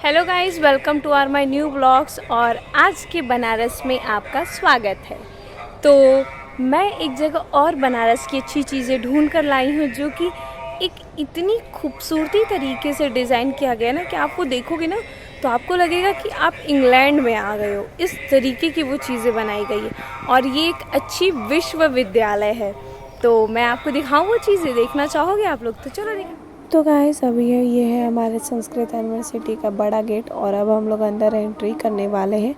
Hello guys, welcome to our my new blogs. और आज के बनारस में आपका स्वागत है। तो मैं एक जगह और बनारस की अच्छी चीज़ें ढूंढ कर लाई हूँ, जो कि एक इतनी खूबसूरती तरीके से डिज़ाइन किया गया ना कि आप वो देखोगे ना तो आपको लगेगा कि आप इंग्लैंड में आ गए हो। इस तरीके की वो चीज़ें बनाई गई है और ये एक अच्छी विश्वविद्यालय है। तो मैं आपको दिखाऊँ वो चीज़ें, देखना चाहोगे आप लोग? तो चलो देखें। तो गाइस, अभी ये है हमारे संस्कृत यूनिवर्सिटी का बड़ा गेट और अब हम लोग अंदर एंट्री करने वाले हैं।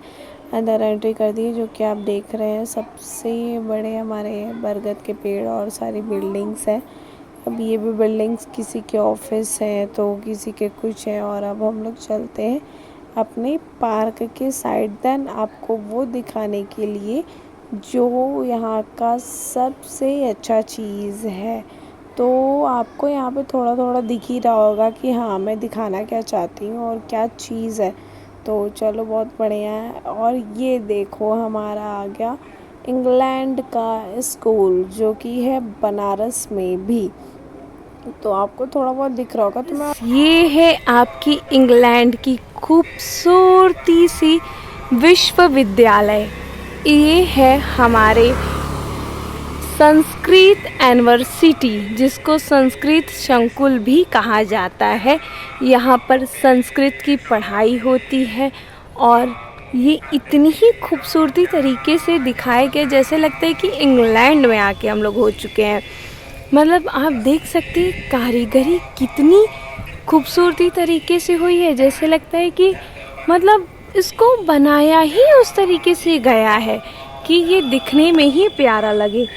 अंदर एंट्री कर दी, जो कि आप देख रहे हैं सबसे बड़े हमारे बरगद के पेड़ और सारी बिल्डिंग्स हैं। अब ये भी बिल्डिंग्स किसी के ऑफिस हैं तो किसी के कुछ हैं। और अब हम लोग चलते हैं अपने पार्क के साइड, देन आपको वो दिखाने के लिए जो यहाँ का सबसे अच्छा चीज़ है। तो आपको यहाँ पे थोड़ा थोड़ा दिख ही रहा होगा कि हाँ, मैं दिखाना क्या चाहती हूँ और क्या चीज़ है। तो चलो, बहुत बढ़िया है। और ये देखो, हमारा आ गया इंग्लैंड का स्कूल, जो कि है बनारस में भी। तो आपको थोड़ा बहुत दिख रहा होगा। तो मैं ये है आपकी इंग्लैंड की खूबसूरती सी विश्वविद्यालय। ये है हमारे संस्कृत यूनिवर्सिटी, जिसको संस्कृत संकुल भी कहा जाता है। यहाँ पर संस्कृत की पढ़ाई होती है और ये इतनी ही खूबसूरती तरीके से दिखाए गए, जैसे लगता है कि इंग्लैंड में आके हम लोग हो चुके हैं। मतलब आप देख सकते हैं कारीगरी कितनी खूबसूरती तरीके से हुई है, जैसे लगता है कि मतलब इसको बनाया ही उस तरीके से गया है कि ये दिखने में ही प्यारा लगे।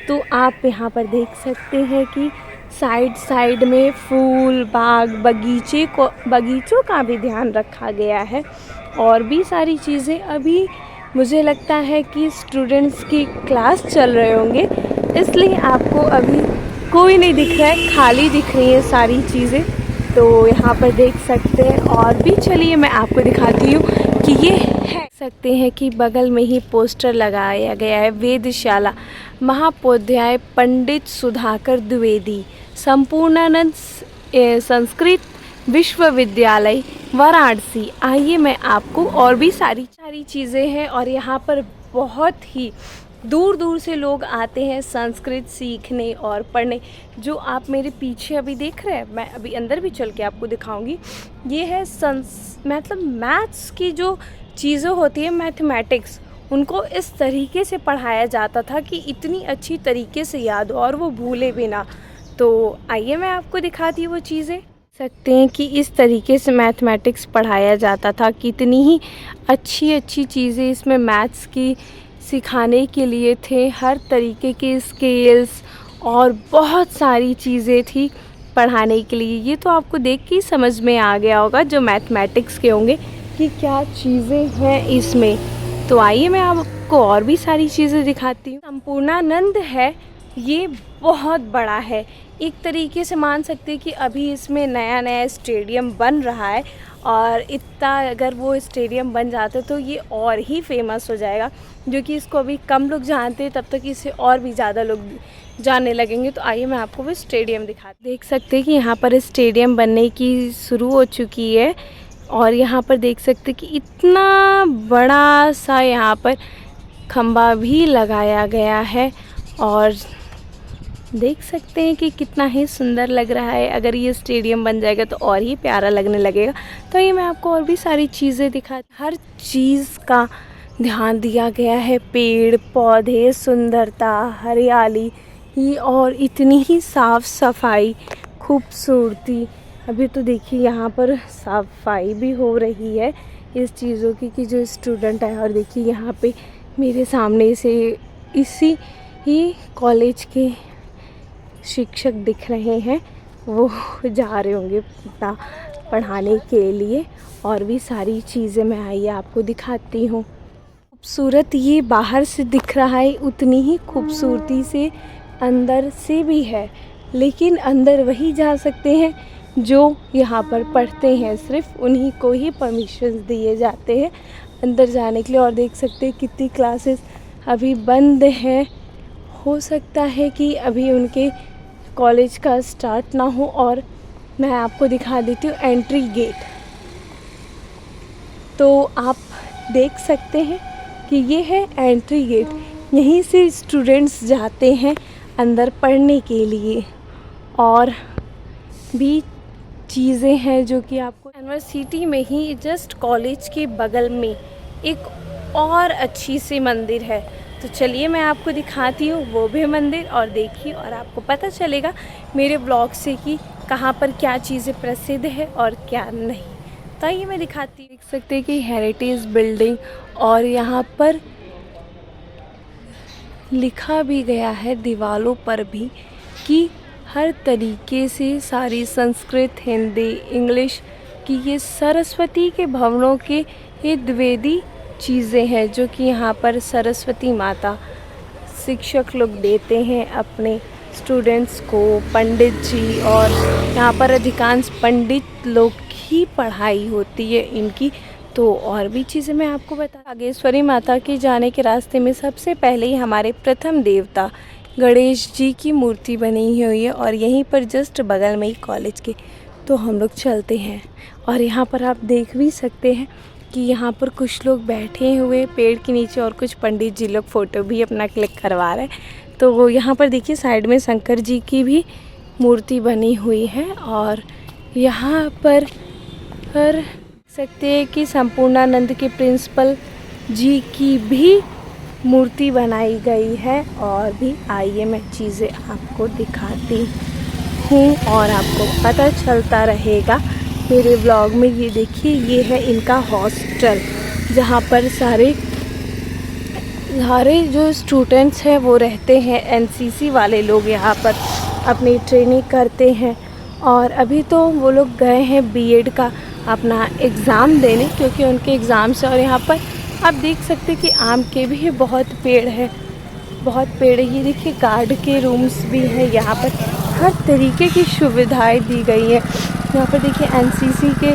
तो आप यहाँ पर देख सकते हैं कि साइड साइड में फूल बाग बगीचों का भी ध्यान रखा गया है और भी सारी चीज़ें। अभी मुझे लगता है कि स्टूडेंट्स की क्लास चल रहे होंगे, इसलिए आपको अभी कोई नहीं दिख रहा है, खाली दिख रही है सारी चीज़ें। तो यहाँ पर देख सकते हैं। और भी चलिए मैं आपको दिखाती हूँ कि ये है, सकते हैं कि बगल में ही पोस्टर लगाया गया है, वेदशाला महापोध्याय पंडित सुधाकर द्विवेदी संपूर्णानंद संस्कृत विश्वविद्यालय वाराणसी। आइए मैं आपको, और भी सारी चीज़ें हैं और यहाँ पर बहुत ही दूर दूर से लोग आते हैं संस्कृत सीखने और पढ़ने। जो आप मेरे पीछे अभी देख रहे हैं, मैं अभी अंदर भी चल के आपको दिखाऊंगी। ये है मतलब मैथ्स की जो चीज़ें होती है, मैथमेटिक्स, उनको इस तरीके से पढ़ाया जाता था कि इतनी अच्छी तरीके से याद हो और वो भूले भी ना। तो आइए मैं आपको दिखाती हूँ वो चीज़ें। सकते हैं कि इस तरीके से मैथमेटिक्स पढ़ाया जाता था, कितनी ही अच्छी चीज़ें इसमें मैथ्स की सिखाने के लिए थे। हर तरीके के स्केल्स और बहुत सारी चीज़ें थी पढ़ाने के लिए। ये तो आपको देख के ही समझ में आ गया होगा, जो मैथमेटिक्स के होंगे, कि क्या चीज़ें हैं इसमें। तो आइए मैं आपको और भी सारी चीज़ें दिखाती हूँ। संपूर्णानंद है, ये बहुत बड़ा है। एक तरीके से मान सकते हैं कि अभी इसमें नया स्टेडियम बन रहा है और इतना अगर वो स्टेडियम बन जाता तो ये और ही फेमस हो जाएगा, जो कि इसको अभी कम लोग जानते हैं, तब तक इसे और भी ज़्यादा लोग जानने लगेंगे। तो आइए मैं आपको वो स्टेडियम दिखाती हूँ। देख सकते हैं कि यहाँ पर स्टेडियम बनने की शुरू हो चुकी है और यहाँ पर देख सकते हैं कि इतना बड़ा सा यहाँ पर खंबा भी लगाया गया है और देख सकते हैं कि कितना ही सुंदर लग रहा है। अगर ये स्टेडियम बन जाएगा तो और ही प्यारा लगने लगेगा। तो ये मैं आपको और भी सारी चीज़ें दिखाती, हर चीज़ का ध्यान दिया गया है, पेड़ पौधे, सुंदरता, हरियाली ही और इतनी ही साफ़ सफाई, खूबसूरती। अभी तो देखिए यहाँ पर सफाई भी हो रही है इस चीज़ों की कि जो स्टूडेंट है। और देखिए यहाँ पे मेरे सामने से इसी ही कॉलेज के शिक्षक दिख रहे हैं, वो जा रहे होंगे पढ़ाने के लिए। और भी सारी चीज़ें मैं आइए आपको दिखाती हूँ। खूबसूरत ये बाहर से दिख रहा है, उतनी ही खूबसूरती से अंदर से भी है। लेकिन अंदर वही जा सकते हैं जो यहाँ पर पढ़ते हैं, सिर्फ उन्हीं को ही परमिशन दिए जाते हैं अंदर जाने के लिए। और देख सकते हैं कितनी क्लासेस अभी बंद हैं। हो सकता है कि अभी उनके कॉलेज का स्टार्ट ना हो। और मैं आपको दिखा देती हूँ एंट्री गेट। तो आप देख सकते हैं कि ये है एंट्री गेट। यहीं से स्टूडेंट्स जाते हैं अंदर पढ़ने के लिए। और भी चीज़ें हैं जो कि आपको यूनिवर्सिटी में ही जस्ट कॉलेज के बगल में एक और अच्छी सी मंदिर है। तो चलिए मैं आपको दिखाती हूँ वो भी मंदिर, और देखिए और आपको पता चलेगा मेरे ब्लॉग से कि कहाँ पर क्या चीज़ें प्रसिद्ध है और क्या नहीं। तो आइए मैं दिखाती हूँ। देख सकते हैं कि हेरिटेज बिल्डिंग, और यहाँ पर लिखा भी गया है दीवारों पर भी कि हर तरीके से सारी संस्कृत, हिंदी, इंग्लिश की ये सरस्वती के भवनों के ये द्विवेदी चीज़ें हैं जो कि यहाँ पर सरस्वती माता शिक्षक लोग देते हैं अपने स्टूडेंट्स को, पंडित जी। और यहाँ पर अधिकांश पंडित लोग की पढ़ाई होती है इनकी। तो और भी चीज़ें मैं आपको बता, बागेश्वरी माता के जाने के रास्ते में सबसे पहले ही हमारे प्रथम देवता गणेश जी की मूर्ति बनी हुई है, और यहीं पर जस्ट बगल में ही कॉलेज के। तो हम लोग चलते हैं। और यहाँ पर आप देख भी सकते हैं कि यहाँ पर कुछ लोग बैठे हुए पेड़ के नीचे, और कुछ पंडित जी लोग फ़ोटो भी अपना क्लिक करवा रहे हैं। तो वो यहाँ पर देखिए साइड में शंकर जी की भी मूर्ति बनी हुई है। और यहाँ पर सकते हैं कि संपूर्णानंद के प्रिंसिपल जी की भी मूर्ति बनाई गई है। और भी आइए मैं चीज़ें आपको दिखाती हूँ और आपको पता चलता रहेगा मेरे ब्लॉग में। ये देखिए ये है इनका हॉस्टल, जहाँ पर सारे जो स्टूडेंट्स हैं वो रहते हैं। एनसीसी वाले लोग यहाँ पर अपनी ट्रेनिंग करते हैं। और अभी तो वो लोग गए हैं बीएड का अपना एग्ज़ाम देने, क्योंकि उनके एग्ज़ाम्स। और यहाँ पर आप देख सकते हैं कि आम के भी बहुत पेड़ है, बहुत पेड़ है। ये देखिए गार्ड के रूम्स भी हैं यहाँ पर, हर तरीके की सुविधाएं दी गई है। यहाँ पर देखिए एनसीसी के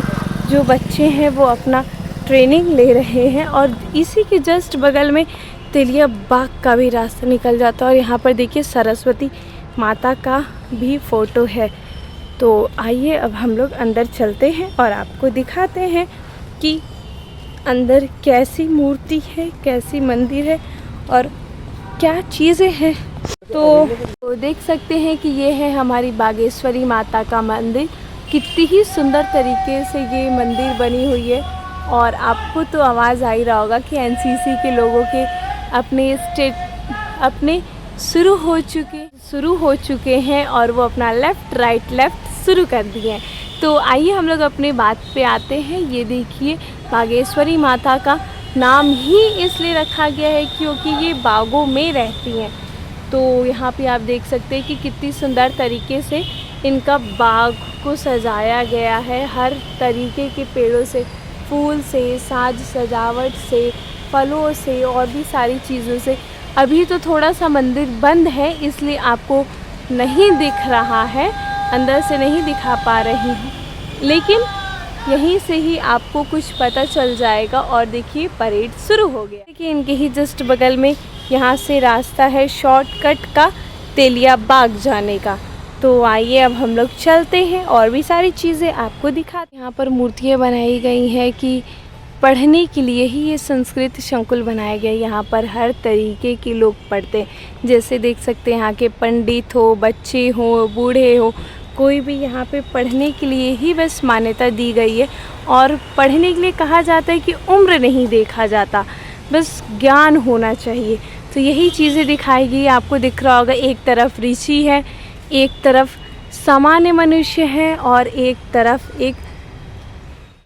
जो बच्चे हैं वो अपना ट्रेनिंग ले रहे हैं। और इसी के जस्ट बगल में तेलिया बाग का भी रास्ता निकल जाता है। और यहाँ पर देखिए सरस्वती माता का भी फ़ोटो है। तो आइए अब हम लोग अंदर चलते हैं और आपको दिखाते हैं कि अंदर कैसी मूर्ति है, कैसी मंदिर है और क्या चीज़ें हैं। तो देख सकते हैं कि ये है हमारी बागेश्वरी माता का मंदिर। कितनी ही सुंदर तरीके से ये मंदिर बनी हुई है। और आपको तो आवाज़ आ ही रहा होगा कि एनसीसी के लोगों के अपने शुरू हो चुके हैं, और वो अपना लेफ़्ट शुरू कर दिए हैं। तो आइए हम लोग अपने बात पे आते हैं। ये देखिए बागेश्वरी माता का नाम ही इसलिए रखा गया है क्योंकि ये बागों में रहती हैं। तो यहाँ पे आप देख सकते हैं कि कितनी सुंदर तरीके से इनका बाग को सजाया गया है। हर तरीके के पेड़ों से, फूल से, साज सजावट से, फलों से और भी सारी चीज़ों से। अभी तो थोड़ा सा मंदिर बंद है इसलिए आपको नहीं दिख रहा है, अंदर से नहीं दिखा पा रही हूँ, लेकिन यहीं से ही आपको कुछ पता चल जाएगा। और देखिए परेड शुरू हो गया। देखिए इनके ही जस्ट बगल में यहाँ से रास्ता है शॉर्टकट का तेलिया बाग जाने का। तो आइए अब हम लोग चलते हैं और भी सारी चीज़ें आपको दिखाते हैं। यहाँ पर मूर्तियाँ बनाई गई हैं कि पढ़ने के लिए ही ये संस्कृत संकुल बनाया गया है। यहाँ पर हर तरीके के लोग पढ़ते हैं। जैसे देख सकते हैं यहाँ के पंडित हो, बच्चे हो, बूढ़े हो, कोई भी यहाँ पे पढ़ने के लिए ही बस मान्यता दी गई है। और पढ़ने के लिए कहा जाता है कि उम्र नहीं देखा जाता, बस ज्ञान होना चाहिए। तो यही चीज़ें दिखाई गई। आपको दिख रहा होगा एक तरफ ऋषि है, एक तरफ सामान्य मनुष्य है और एक तरफ एक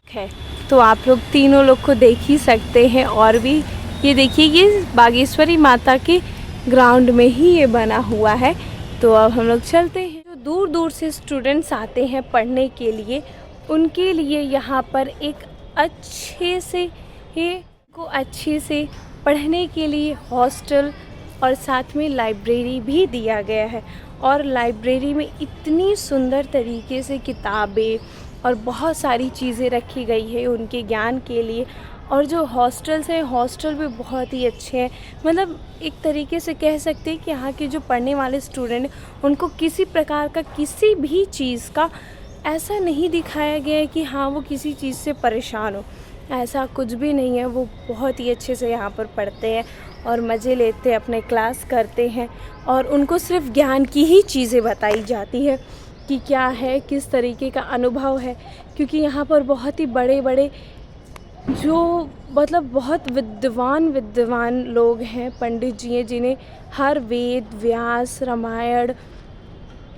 है। तो आप लोग तीनों लोग को देख ही सकते हैं। और भी ये देखिए ये बागेश्वरी माता के ग्राउंड में ही ये बना हुआ है। तो अब हम लोग चलते हैं। जो दूर दूर से स्टूडेंट्स आते हैं पढ़ने के लिए, उनके लिए यहाँ पर एक अच्छे से पढ़ने के लिए हॉस्टल और साथ में लाइब्रेरी भी दिया गया है। और लाइब्रेरी में इतनी सुंदर तरीके से किताबें और बहुत सारी चीज़ें रखी गई है उनके ज्ञान के लिए। और जो हॉस्टल्स हैं, हॉस्टल भी बहुत ही अच्छे हैं। मतलब एक तरीके से कह सकते हैं कि यहाँ के जो पढ़ने वाले स्टूडेंट हैं उनको किसी प्रकार का किसी भी चीज़ का ऐसा नहीं दिखाया गया है कि हाँ वो किसी चीज़ से परेशान हो। ऐसा कुछ भी नहीं है। वो बहुत ही अच्छे से यहाँ पर पढ़ते हैं और मज़े लेते हैं, अपने क्लास करते हैं और उनको सिर्फ ज्ञान की ही चीज़ें बताई जाती है कि क्या है, किस तरीके का अनुभव है। क्योंकि यहाँ पर बहुत ही बड़े बड़े जो मतलब बहुत विद्वान लोग हैं, पंडित जी हैं, जिन्हें हर वेद, व्यास, रामायण,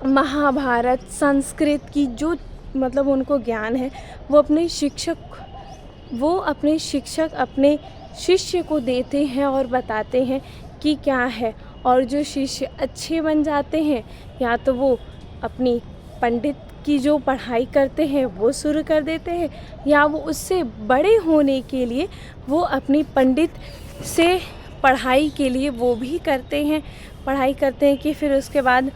महाभारत, संस्कृत की जो मतलब उनको ज्ञान है, वो अपने शिक्षक अपने शिष्य को देते हैं और बताते हैं कि क्या है। और जो शिष्य अच्छे बन जाते हैं, या तो वो अपनी पंडित की जो पढ़ाई करते हैं वो शुरू कर देते हैं, या वो उससे बड़े होने के लिए वो अपनी पंडित से पढ़ाई के लिए वो भी पढ़ाई करते हैं कि फिर उसके बाद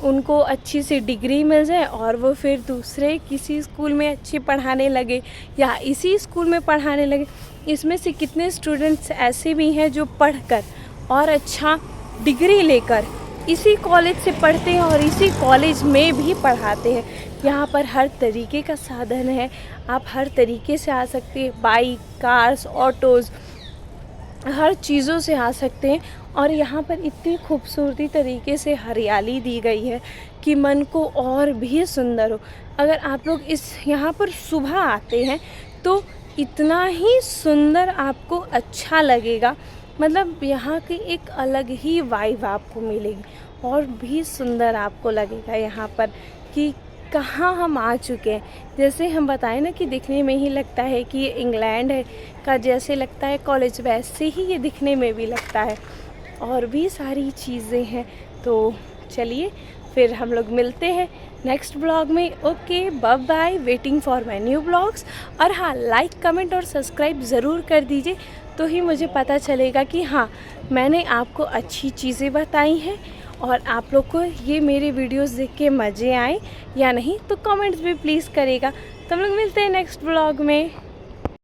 उनको अच्छी सी डिग्री मिल जाए और वो फिर दूसरे किसी स्कूल में अच्छी पढ़ाने लगे या इसी स्कूल में पढ़ाने लगे। इसमें से कितने स्टूडेंट्स ऐसे भी हैं जो पढ़कर और अच्छा डिग्री लेकर इसी कॉलेज से पढ़ते हैं और इसी कॉलेज में भी पढ़ाते हैं। यहाँ पर हर तरीके का साधन है, आप हर तरीके से आ सकते हैं, बाइक, कार्स, ऑटोज़, हर चीज़ों से आ सकते हैं। और यहाँ पर इतनी खूबसूरती तरीके से हरियाली दी गई है कि मन को और भी सुंदर हो। अगर आप लोग यहाँ पर सुबह आते हैं तो इतना ही सुंदर आपको अच्छा लगेगा, मतलब यहाँ की एक अलग ही वाइब आपको मिलेगी और भी सुंदर आपको लगेगा यहाँ पर कि कहाँ हम आ चुके हैं। जैसे हम बताएं ना कि दिखने में ही लगता है कि ये इंग्लैंड है का जैसे लगता है कॉलेज, वैसे ही ये दिखने में भी लगता है और भी सारी चीज़ें हैं। तो चलिए फिर हम लोग मिलते हैं नेक्स्ट ब्लॉग में। Okay, bye bye, waiting for my new blogs. और हाँ, लाइक, कमेंट और सब्सक्राइब ज़रूर कर दीजिए, तो ही मुझे पता चलेगा कि हाँ, मैंने आपको अच्छी चीज़ें बताई हैं और आप लोग को ये मेरे वीडियोस देख के मज़े आए या नहीं। तो कमेंट्स भी प्लीज़ करेगा। तो हम लोग मिलते हैं नेक्स्ट ब्लॉग में।